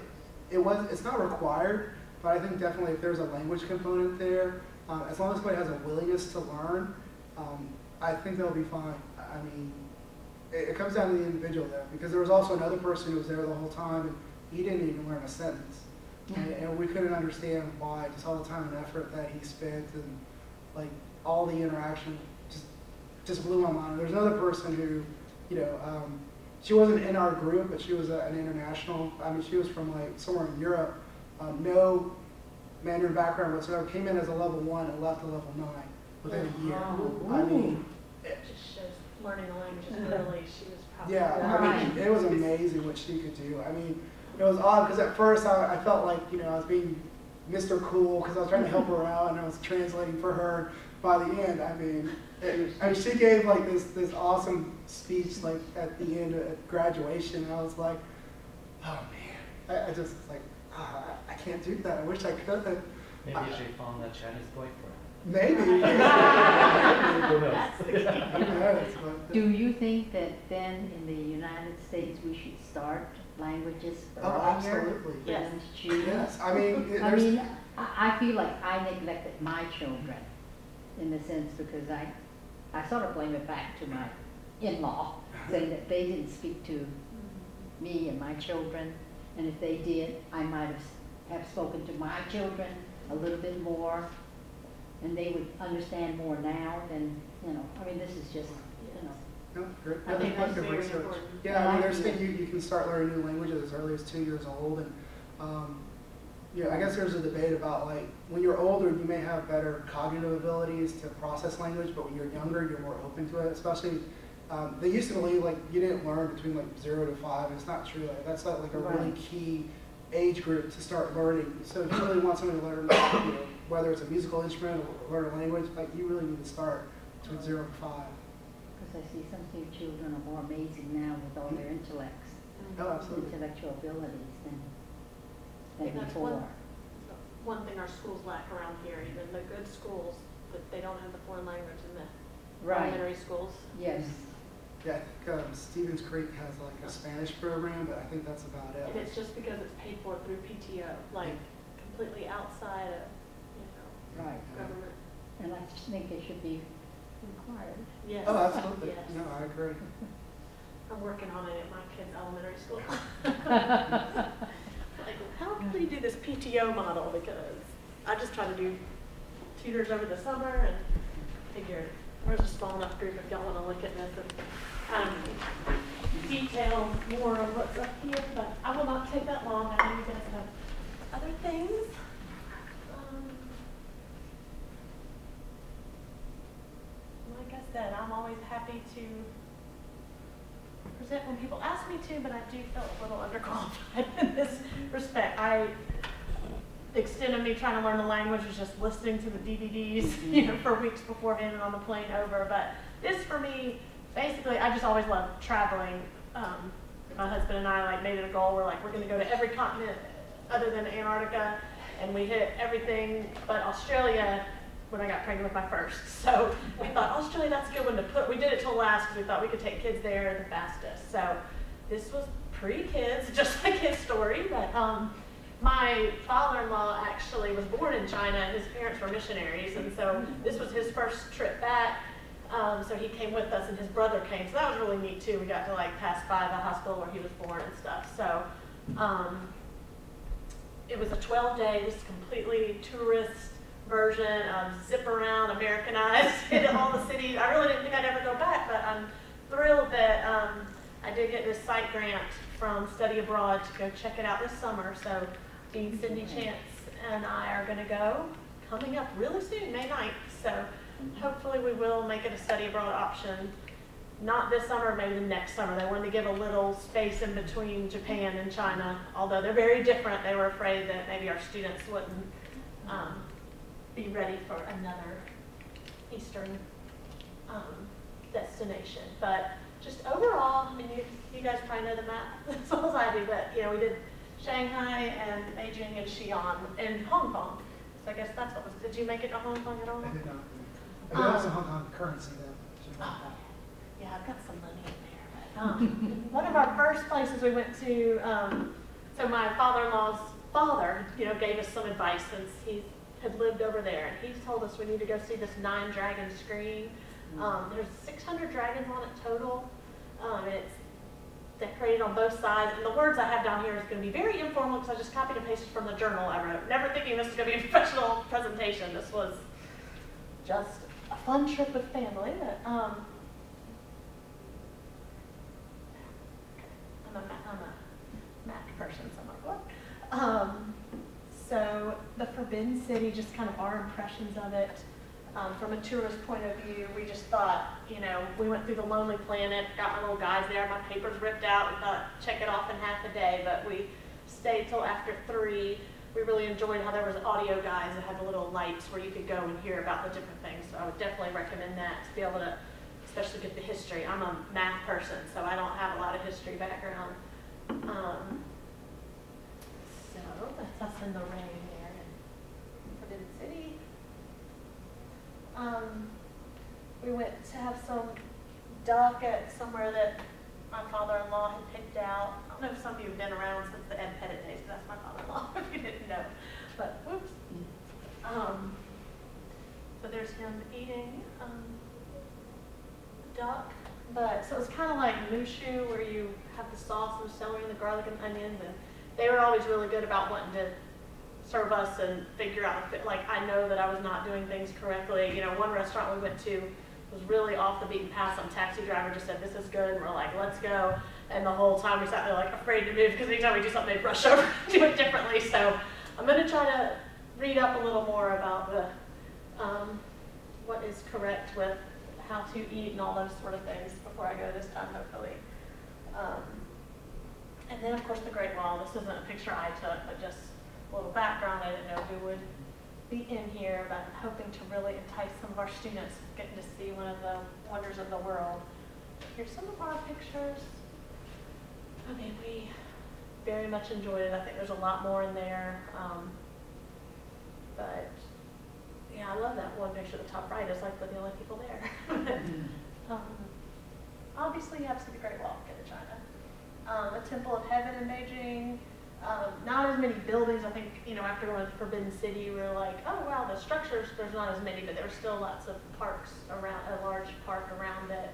it's not required, but I think definitely if there's a language component there, as long as somebody has a willingness to learn, I think they'll be fine. I mean, it comes down to the individual there, because there was also another person who was there the whole time and he didn't even learn a sentence. And we couldn't understand why, just all the time and effort that he spent and like all the interaction just blew my mind. There's another person who, you know, she wasn't in our group, but she was an international. I mean, she was from like somewhere in Europe, no Mandarin background whatsoever, came in as a level 1 and left a level 9 within a year. I mean, It just shows learning the language is really, she was probably. yeah, I mean, it was amazing what she could do. I mean, it was odd because at first I felt like, you know, I was being Mr. Cool because I was trying to help her out and I was translating for her. By the end, I mean, she gave like this awesome speech like at the end at graduation, and I was like, oh man, I just was like, oh, I can't do that. I wish I could. Maybe you should found that Chinese boyfriend. Maybe. Who knows? Who knows, but, Do you think that then in the United States we should start languages oh, earlier absolutely. for them to choose? Yes, I mean, I there's, mean, I feel like I neglected my children in the sense because I sort of blame it back to my in-law, saying that they didn't speak to me and my children, and if they did, I might have spoken to my children a little bit more, and they would understand more now than, you know, I mean, this is just, you know. no, great. I think that's Good very research. important. Yeah, I mean, there's things you can start learning new languages as early as 2 years old, and you know, I guess there's a debate about like when you're older, you may have better cognitive abilities to process language, but when you're younger, you're more open to it. Especially, they used to believe like you didn't learn between like 0 to 5. It's not true. Like, that's not like a really key age group to start learning. So if you really want someone to learn, you know, whether it's a musical instrument or learn a language, like you really need to start between 0 to 5. Because I see some of your children are more amazing now with all their intellects, Oh, absolutely. intellectual abilities than think that's before. One thing our schools lack around here, even the good schools, that they don't have the foreign language in the Right, elementary schools. yes. Yeah, I think Stevens Creek has like a Spanish program, but I think that's about it. And it's just because it's paid for through PTO, like completely outside of, you know, Right. government. And I just think it should be required. Yes. Oh, absolutely. Yes. No, I agree. I'm working on it at my kid's elementary school. Like, how can we do this PTO model? Because I just try to do tutors over the summer and figure there's a small enough group if y'all want to look at this and kind of detail more of what's up here, but I will not take that long. I know you guys have other things. Like I said, I'm always happy happy to present when people ask me to, but I do feel a little underqualified in this respect. The extent of me trying to learn the language was just listening to the DVDs, you know, for weeks beforehand and on the plane over. But this for me, basically, I just always loved traveling. My husband and I like made it a goal. We're like, we're going to go to every continent other than Antarctica, and we hit everything but Australia when I got pregnant with my first. So we thought, Australia, that's a good one to put. We did it till last because we thought we could take kids there the fastest. So this was pre-kids, just like his story. But my father-in-law actually was born in China, and his parents were missionaries, and so this was his first trip back. So he came with us, and his brother came. So that was really neat too. We got to like pass by the hospital where he was born and stuff. So it was a 12-day, just completely tourist version of zip around, Americanized, hit all the cities. I really didn't think I'd ever go back, but I'm thrilled that I did get this site grant from Study Abroad to go check it out this summer. So Dean Cindy Chance and I are going to go coming up really soon, May 9th. So hopefully we will make it a study abroad option. Not this summer, maybe the next summer. They wanted to give a little space in between Japan and China, although they're very different. They were afraid that maybe our students wouldn't be ready for another Eastern destination. But just overall, I mean, you guys probably know the map as well as I do, but you know, we did Shanghai and Beijing and Xi'an and Hong Kong. So I guess that's what was, did you make it to Hong Kong at all? I did not. I did have some Hong Kong currency though. Yeah, I've got some money in there. But, one of our first places we went to, so my father-in-law's father, you know, gave us some advice since he had lived over there, and he told us we need to go see this 9-dragon screen. There's 600 dragons on it total, and it's decorated on both sides. And the words I have down here is going to be very informal because I just copied and pasted from the journal I wrote. Never thinking this was going to be a professional presentation. This was just a fun trip with family. But, I'm a Mac person, so I'm like, what? So the Forbidden City, just kind of our impressions of it. From a tourist point of view, we just thought, you know, we went through the Lonely Planet, got my little guys there, my papers ripped out, we thought, check it off in half a day, but we stayed till after 3. We really enjoyed how there was audio guides that had the little lights where you could go and hear about the different things, so I would definitely recommend that to be able to, especially get the history. I'm a math person, so I don't have a lot of history background. So that's us in the rain there in Forbidden City. We went to have some duck at somewhere that my father-in-law had picked out. I don't know if some of you have been around since the Ed Pettit days, but that's my father-in-law, if you didn't know. But, whoops. So there's him eating duck. But, so it's kind of like mushu, where you have the sauce and the celery and the garlic and onions. And they were always really good about wanting to serve us and figure out, like, I know that I was not doing things correctly. You know, one restaurant we went to was really off the beaten path. Some taxi driver just said, this is good, and we're like, let's go. And the whole time we sat there like afraid to move, because anytime we do something, they'd rush over and do it differently. So I'm going to try to read up a little more about the what is correct with how to eat and all those sort of things before I go this time, hopefully. And then, of course, the Great Wall. This isn't a picture I took, but just a little background. I didn't know who would be in here, but I'm hoping to really entice some of our students getting to see one of the wonders of the world. Here's some of our pictures. I mean, we very much enjoyed it. I think there's a lot more in there. But yeah, I love that one picture at the top right. It's like we're the only people there. Obviously, you have to see the Great Wall to get to China. The Temple of Heaven in Beijing. Not as many buildings. I think, you know, after going to Forbidden City, we were like, oh wow, the structures, there's not as many, but there were still lots of parks around, a large park around it.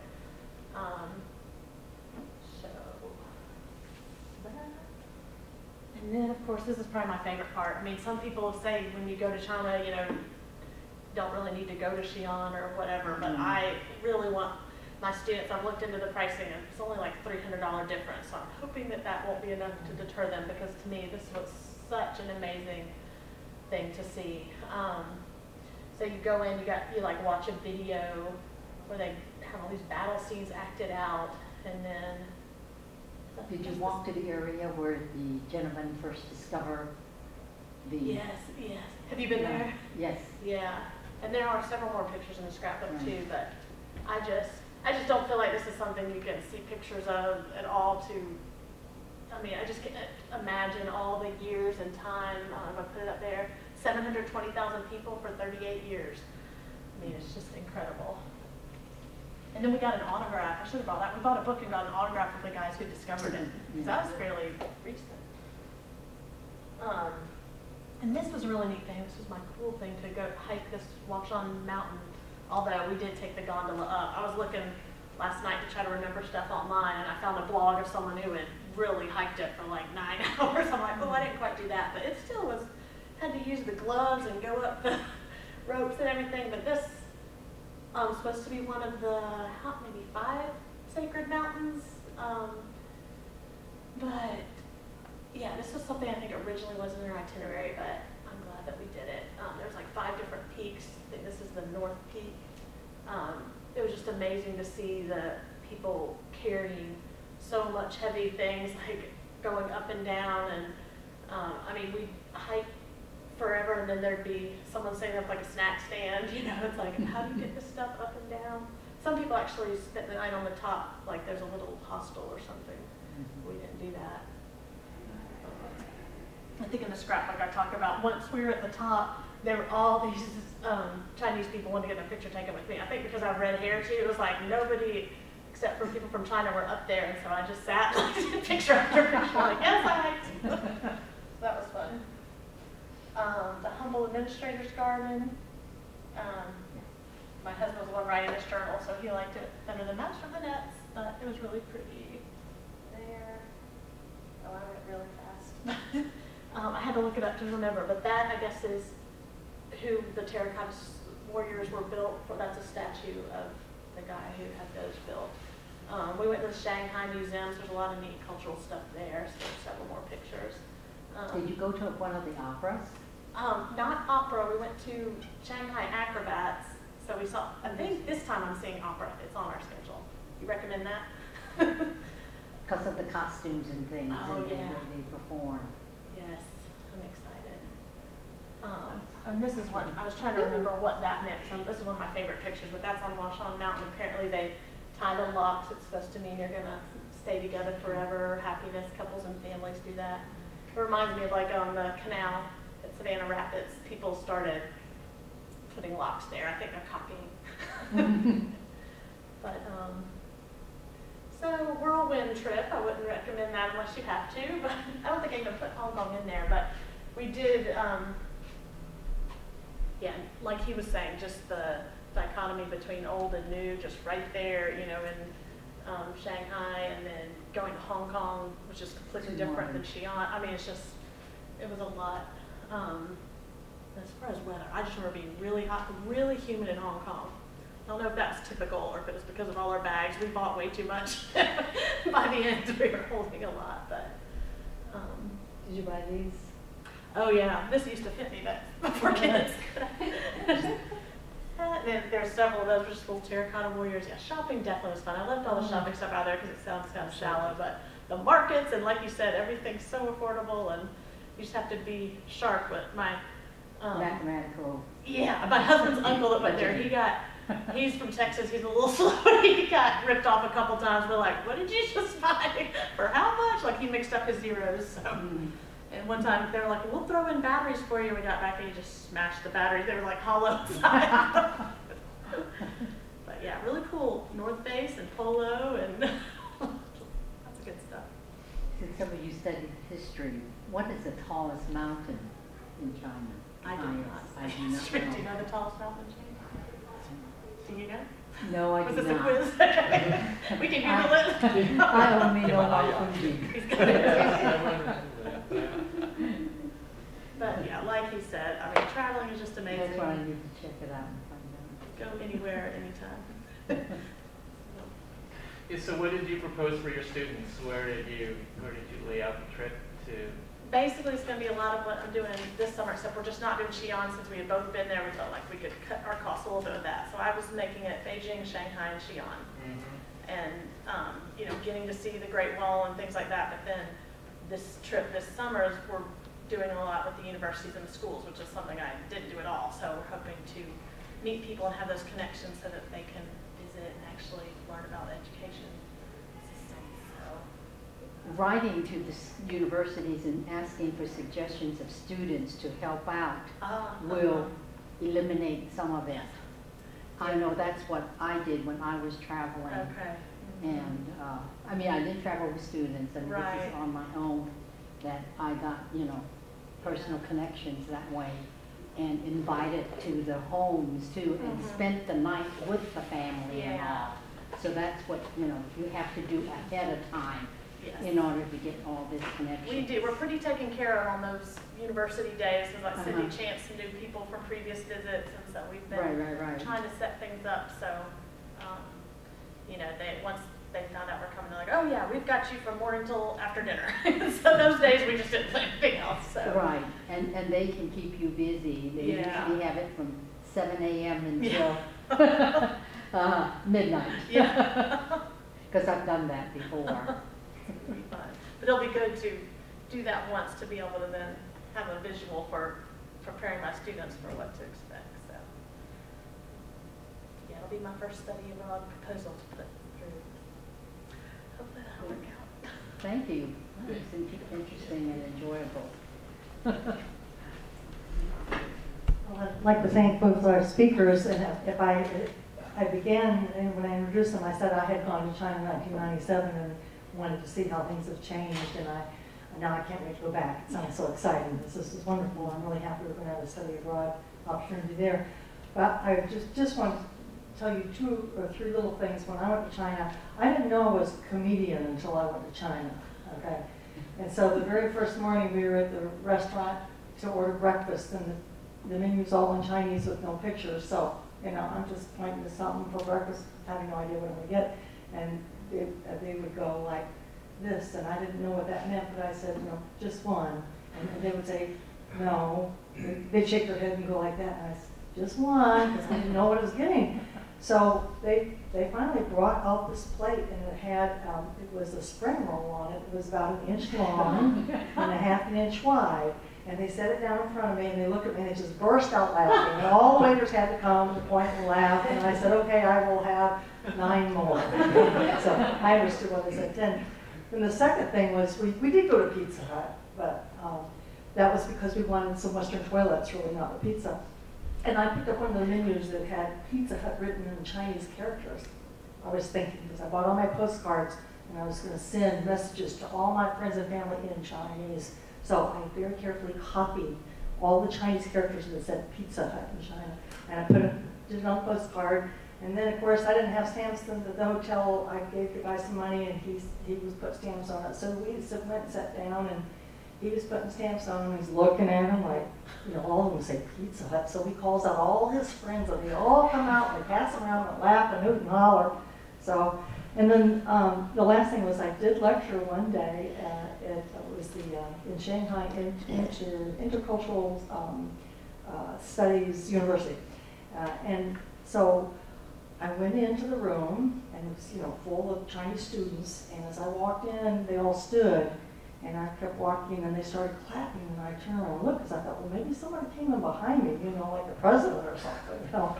And then, of course, this is probably my favorite part. I mean, some people say when you go to China, you know, don't really need to go to Xi'an or whatever, but I really want my students, I've looked into the pricing, and it's only like $300 difference, so I'm hoping that that won't be enough to deter them, because to me, this was such an amazing thing to see. So you go in, you like watch a video where they have all these battle scenes acted out, and then. Did you walk to the area where the gentleman first discovered the? Yes, yes. Have you been there? Yes. Yeah, and there are several more pictures in the scrapbook Right. too, but I just don't feel like this is something you can see pictures of at all I mean, I just can't imagine all the years and time, if I put it up there, 720,000 people for 38 years. I mean, it's just incredible. And then we got an autograph. I should have brought that. We bought a book and got an autograph of the guys who discovered it. So that was fairly recent. And this was a really neat thing. This was my cool thing to go hike this Washan Mountain. Although we did take the gondola up. I was looking last night to try to remember stuff online, and I found a blog of someone who had really hiked it for like 9 hours. I'm like, oh, I didn't quite do that, but it still was. Had to use the gloves and go up the ropes and everything. But this supposed to be one of the maybe 5 sacred mountains. But yeah, this was something I think originally wasn't in our itinerary, but I'm glad that we did it. There's like 5 different peaks. I think this is the North Peak. It was just amazing to see the people carrying so much heavy things, like going up and down. And I mean, we hiked forever, and then there'd be someone setting up like a snack stand. You know, it's like, how do you get this stuff up and down? Some people actually spent the night on the top, like there's a little hostel or something. We didn't do that. I think in the scrapbook I talk about once we were at the top, there were all these Chinese people wanting to get a picture taken with me. I think because I have red hair too, it was like nobody except for people from China were up there, and so I just sat and did picture after picture, like, yes, I hiked. So that was fun. The Humble Administrator's Garden. My husband was the one writing this journal, so he liked it better than Master of the Nets, but it was really pretty. There. Oh, I went really fast. I had to look it up to remember, but that, I guess, is who the terracotta warriors were built for. That's a statue of the guy who had those built. We went to the Shanghai museums. There's a lot of neat cultural stuff there, so there's several more pictures. Did you go to one of the operas? Not opera. We went to Shanghai Acrobats. So we saw, I think this time I'm seeing opera. It's on our schedule. You recommend that? Because of the costumes and things Oh, and yeah. the way they perform. Yes, I'm excited. And this is what, I was trying to remember what that meant. So this is one of my favorite pictures, but that's on Washan Mountain. Apparently they tie the locks. It's supposed to mean you're going to stay together forever, happiness, couples and families do that. It reminds me of like on the canal at Savannah Rapids, people started putting locks there. I think they're copying. But, so whirlwind trip, I wouldn't recommend that unless you have to, but I don't think I even put Hong Kong in there, but we did, yeah, like he was saying, just the dichotomy between old and new, just right there, you know, in Shanghai, and then going to Hong Kong, which is completely different than Xi'an. I mean, it's just, it was a lot. As far as weather, I just remember being really hot, really humid in Hong Kong. I don't know if that's typical or if it was because of all our bags. We bought way too much. By the end, we were holding a lot, but. Did you buy these? Oh yeah, this used to fit me, but for kids. Then there's several of those, just little terracotta warriors. Yeah, shopping definitely was fun. I left all the shopping stuff out there because it sounds kind of shallow, but the markets, and like you said, everything's so affordable, and you just have to be sharp with my. Mathematical. Yeah, my husband's uncle that went there, he's from Texas, he's a little slow. He got ripped off a couple times. We're like, what did you just buy? For how much? Like, he mixed up his zeros, so. And one time, they were like, we'll throw in batteries for you. We got back and he just smashed the batteries. They were like hollow inside. But yeah, really cool. North Face and Polo and lots of good stuff. Since some of you studied history, what is the tallest mountain in China? I do not. I do not Do you know. know the tallest mountain in China? Do you know? No, I Was do this a not. quiz? We can Google it. I only know Yeah, Mount Fuji. He's got it. But yeah, like he said, I mean, traveling is just amazing. That's why I need to check it out and find out. Go anywhere, anytime. Yeah, so what did you propose for your students? Where did you lay out the trip to? basically it's going to be a lot of what I'm doing this summer, except we're just not doing Xi'an since we had both been there. We felt like we could cut our costs a little bit with that. So I was making it Beijing, Shanghai, and Xi'an. And, you know, getting to see the Great Wall and things like that. But then this trip this summer is we're doing a lot with the universities and the schools, which is something I didn't do at all. So we're hoping to meet people and have those connections so that they can visit and actually learn about the education system. So. Writing to the universities and asking for suggestions of students to help out will eliminate some of it. I know that's what I did when I was traveling. Okay. And, I mean, I did travel with students, and this Right. is on my own that I got, you know, personal connections that way, and invited to the homes too, and spent the night with the family and all. So that's what, you know, you have to do ahead of time Yes. in order to get all this connection. We do. We're pretty taken care of on those university days. There's like Cindy Chance and new people from previous visits, and so we've been Right. trying to set things up. So, you know, once they found out we're coming, they're like, "Oh yeah, we've got you from morning till after dinner." So those days we just didn't plan anything else. So. Right, and they can keep you busy. They usually have it from 7 a.m. until midnight. Yeah. Because I've done that before. It'll be fun. But it'll be good to do that once to be able to then have a visual for preparing my students for what to expect. So yeah, it'll be my first study abroad proposal to put through. Hopefully that'll work out. Thank you. It's interesting and enjoyable. Well, I'd like to thank both our speakers, and if I began, and when I introduced them, I said I had gone to China in 1997 and wanted to see how things have changed, and now I can't wait to go back. It sounds so exciting. This is wonderful. I'm really happy we're going to have a study abroad opportunity there. But I just want to tell you 2 or 3 little things. When I went to China, I didn't know I was a comedian until I went to China, okay? And so the very first morning we were at the restaurant to order breakfast, and the menu's all in Chinese with no pictures. So, you know, I'm just pointing to something for breakfast, having no idea what I'm going to get. And they would go like this, and I didn't know what that meant, but I said, you know, just one. And they would say, no. They'd shake their head and go like that, and I said, just one, because I didn't know what I was getting. So they finally brought out this plate, and it had, it was a spring roll on it. It was about 1 inch long and 1/2 inch wide. And they set it down in front of me, and they looked at me, and they just burst out laughing. And all the waiters had to come to point and laugh, and I said, okay, I will have 9 more. So I understood what they said, 10. And the second thing was, we did go to Pizza Hut, but that was because we wanted some Western toilets, really, not the pizza. And I picked up one of the menus that had Pizza Hut written in Chinese characters. I was thinking, because I bought all my postcards, and I was going to send messages to all my friends and family in Chinese. So I very carefully copied all the Chinese characters that said Pizza Hut in China, and I did it on a postcard. And then, of course, I didn't have stamps at the hotel. I gave the guy some money, and he was put stamps on it. So we went and sat down, and he was putting stamps on them. He's looking at them like, you know, all of them say Pizza Hut. So he calls out all his friends, and they all come out, and they pass them around and laugh and hoot and holler. So, and then the last thing was I did lecture one day it was in Shanghai Intercultural Studies University, and so I went into the room, and it was, you know, full of Chinese students, and as I walked in, they all stood, and I kept walking, and they started clapping, and I turned around and looked, because I thought, well, maybe somebody came in behind me, you know, like the president or something, you know.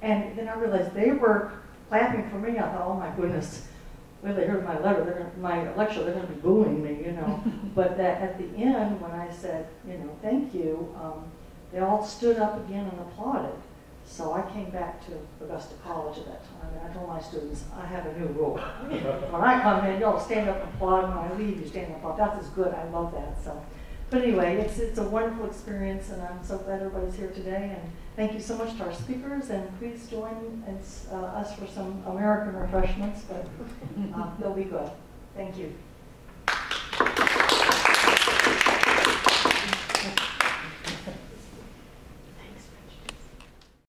And then I realized they were clapping for me. I thought, oh my goodness, well, they heard my my lecture, they're going to be booing me, you know. But that at the end, when I said, you know, thank you, they all stood up again and applauded. So I came back to Augusta College at that time, and I told my students, I have a new rule. When I come in, y'all stand up and applaud. When I leave, you stand up and applaud. That's as good. I love that. So, but anyway, it's a wonderful experience, and I'm so glad everybody's here today. And thank you so much to our speakers, and please join us for some American refreshments, but they'll be good. Thank you.